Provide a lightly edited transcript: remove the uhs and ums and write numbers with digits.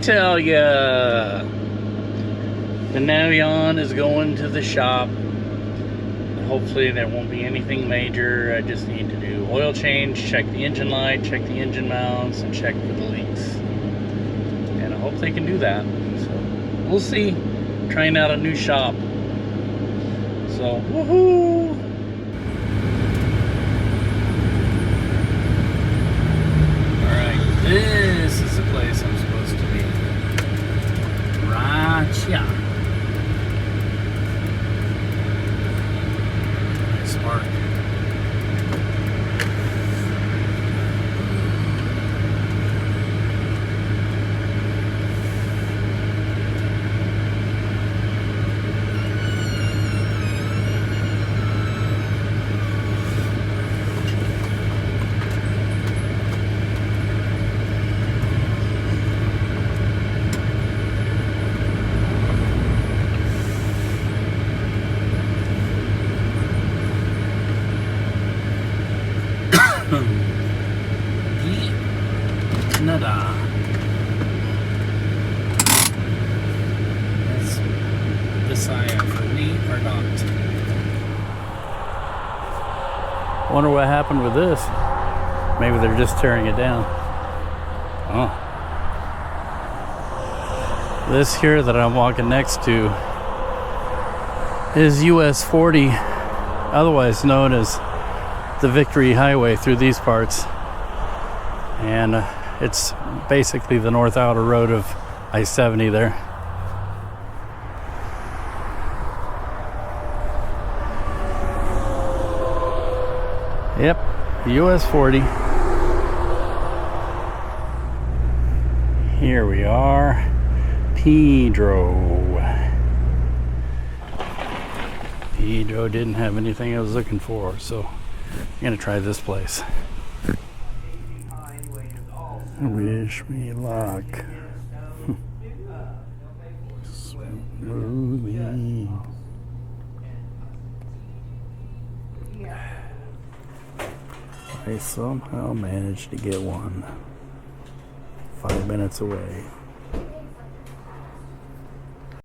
tell ya? The Navion is going to the shop. Hopefully there won't be anything major. I just need to do oil change, check the engine light, check the engine mounts, and check for the leaks. And I hope they can do that. So we'll see. Trying out a new shop. So woohoo! Alright, this is the place I'm supposed to be. Right here. Nice park. Canada. Let's decide if we or not. Wonder what happened with this. Maybe they're just tearing it down. Oh. This here that I'm walking next to is US 40, otherwise known as the Victory Highway through these parts. And it's basically the north outer road of I-70 there. Yep, US 40. Here we are, Pedro. Pedro didn't have anything I was looking for, so I'm gonna try this place. Wish me luck. Smoothie. I somehow managed to get one 5 minutes away.